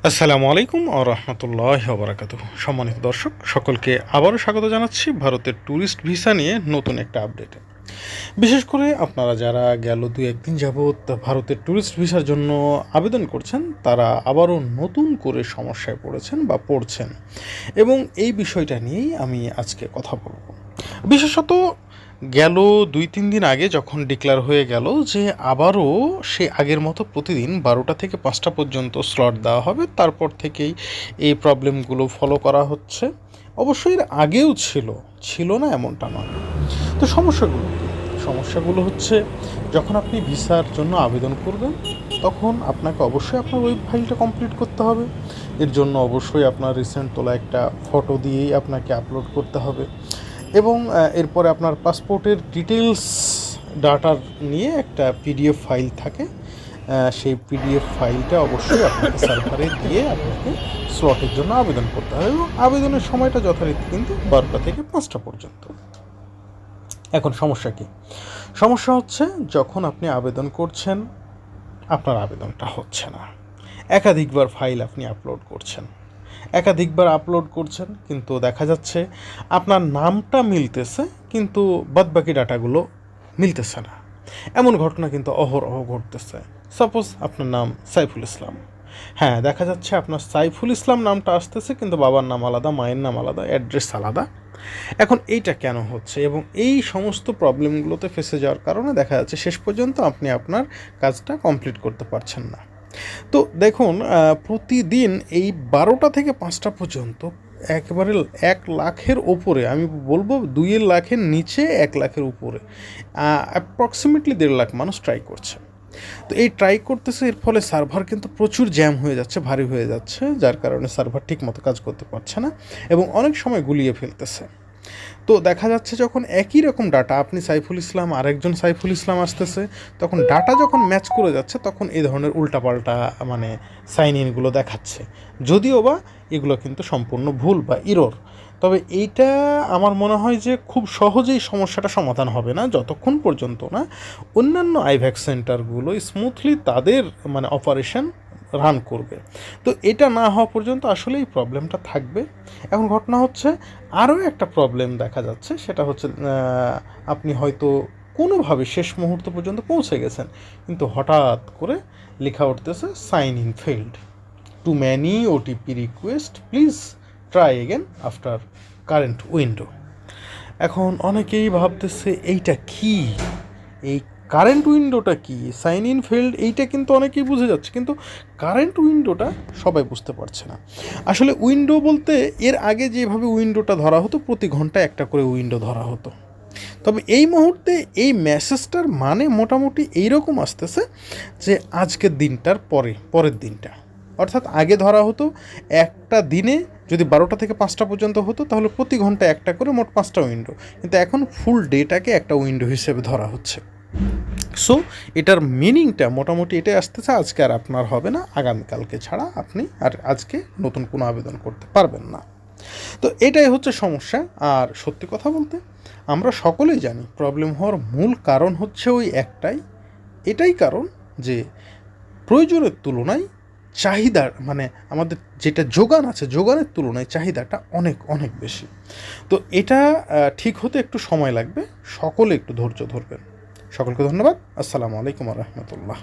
আসসালামু আলাইকুম ওয়া রাহমাতুল্লাহি ওয়া বারাকাতুহু। সম্মানিত দর্শক সকলকে আবারও স্বাগত জানাচ্ছি ভারতের ট্যুরিস্ট ভিসা নিয়ে নতুন একটা আপডেটে। বিশেষ করে আপনারা যারা গেল ২-১ দিন যাবৎ ভারতের ট্যুরিস্ট ভিসার জন্য আবেদন করছেন, তারা আবারও নতুন করে সমস্যায় পড়েছেন বা পড়ছেন, এবং এই বিষয়টা নিয়েই আমি আজকে কথা বলব। বিশেষত গেল ২-৩ দিন আগে যখন ডিক্লেয়ার হয়ে গেল যে আবারও সে আগের মতো প্রতিদিন ১২টা থেকে ৫টা পর্যন্ত স্লট দেওয়া হবে, তারপর থেকেই এই প্রবলেমগুলো ফলো করা হচ্ছে। অবশ্যই এর আগেও ছিল না এমনটা নয়। তো সমস্যাগুলো হচ্ছে, যখন আপনি ভিসার জন্য আবেদন করবেন তখন আপনাকে অবশ্যই আপনার ওয়েব ফাইলটা কমপ্লিট করতে হবে। এর জন্য অবশ্যই আপনার রিসেন্ট তোলা একটা ফটো দিয়েই আপনাকে আপলোড করতে হবে, এবং এরপরে আপনার পাসপোর্টের ডিটেলস ডাটা নিয়ে একটা পিডিএফ ফাইল থাকে। সেই পিডিএফ ফাইলটা অবশ্যই আপনাকে সার্ভারে দিয়ে আপনাকে স্লটের জন্য আবেদন করতে হবে, এবং আবেদনের সময়টা যথারীতি কিন্তু ১২টা থেকে ৫টা পর্যন্ত। এখন সমস্যা কী? সমস্যা হচ্ছে, যখন আপনি আবেদন করছেন আপনার আবেদনটা হচ্ছে না। একাধিকবার ফাইল আপনি আপলোড করছেন, কিন্তু দেখা যাচ্ছে আপনার নামটা মিলতেছে কিন্তু বাদবাকি ডাটাগুলো মিলতেছে না। এমন ঘটনা কিন্তু অহরহ ঘটতেছে। সাপোজ আপনার নাম সাইফুল ইসলাম, হ্যাঁ, দেখা যাচ্ছে আপনার সাইফুল ইসলাম নামটা আসতেছে কিন্তু বাবার নাম আলাদা, মায়ের নাম আলাদা, অ্যাড্রেস আলাদা। এখন এইটা কেন হচ্ছে? এবং এই সমস্ত প্রবলেমগুলোতে ফেসে যাওয়ার কারণে দেখা যাচ্ছে শেষ পর্যন্ত আপনি আপনার কাজটা কমপ্লিট করতে পারছেন না। তো দেখুন, প্রতিদিন এই ১২টা থেকে ৫টা পর্যন্ত একেবারে ১,০০,০০০-এর ওপরে, আমি বলবো ২,০০,০০০-এর নিচে ১,০০,০০০-এর উপরে অ্যাপ্রক্সিমেটলি ১,৫০,০০০ মানুষ ট্রাই করছে। তো এই ট্রাই করতেছে, এর ফলে সার্ভার কিন্তু প্রচুর জ্যাম হয়ে যাচ্ছে, ভারী হয়ে যাচ্ছে, যার কারণে সার্ভার ঠিকমতো কাজ করতে পারছে না এবং অনেক সময় গুলিয়ে ফেলতেছে। তো দেখা যাচ্ছে যখন একই রকম ডাটা, আপনি সাইফুল ইসলাম, আরেকজন সাইফুল ইসলাম আসতেছে, তখন ডাটা যখন ম্যাচ করে যাচ্ছে তখন এই ধরনের উল্টাপাল্টা সাইন ইনগুলো দেখাচ্ছে, যদিও বা এগুলো কিন্তু সম্পূর্ণ ভুল বা ইরর। তবে এইটা আমার মনে হয় যে খুব সহজেই সমস্যাটা সমাধান হবে না, যতক্ষণ পর্যন্ত না অন্যান্য আইভ্যাক্স সেন্টারগুলো স্মুথলি তাদের অপারেশন রান করবে। তো এটা না হওয়া পর্যন্ত আসলে এই প্রবলেমটা থাকবে। এখন ঘটনা হচ্ছে, আরও একটা প্রবলেম দেখা যাচ্ছে, সেটা হচ্ছে আপনি হয়তো কোনোভাবে শেষ মুহূর্ত পর্যন্ত পৌঁছে গেছেন, কিন্তু হঠাৎ করে লেখা উঠতেছে sign in failed, too many OTP request, please try again after current window. এখন অনেকেই ভাবতেছে এইটা কি, এই কারেন্ট উইন্ডোটা কি, সাইন ইন ফেল্ড, এইটা কিন্তু অনেকেই বুঝে যাচ্ছে, কিন্তু কারেন্ট উইন্ডোটা সবাই বুঝতে পারছে না। আসলে উইন্ডো বলতে এর আগে যেভাবে উইন্ডোটা ধরা হতো, প্রতি ঘন্টায় একটা করে উইন্ডো ধরা হতো, তবে এই মুহূর্তে এই মেসেজটার মোটামুটি এইরকম আসতেছে যে আজকের দিনটার পরের দিনটা, অর্থাৎ আগে ধরা হতো একটা দিনে যদি ১২টা থেকে ৫টা পর্যন্ত হতো তাহলে প্রতি ঘন্টায় একটা করে মোট ৫টা উইন্ডো, কিন্তু এখন ফুল ডেটাকে একটা উইন্ডো হিসেবে ধরা হচ্ছে। সো এটার মিনিংটা মোটামুটি এটাই আসতেছে, আজকে আর আপনার হবে না, আগামীকালকে ছাড়া আপনি আর আজকে নতুন কোনো আবেদন করতে পারবেন না। তো এটাই হচ্ছে সমস্যা। আর সত্যি কথা বলতে আমরা সকলেই জানি প্রবলেম হওয়ার মূল কারণ হচ্ছে ওই এটাই কারণ যে প্রয়োজনের তুলনায় চাহিদার আমাদের যেটা যোগান আছে, যোগানের তুলনায় চাহিদাটা অনেক অনেক বেশি। তো এটা ঠিক হতে একটু সময় লাগবে, সকলে একটু ধৈর্য ধরবেন। সকলকে ধন্যবাদ। আসসালামু আলাইকুম ওয়া রাহমাতুল্লাহ।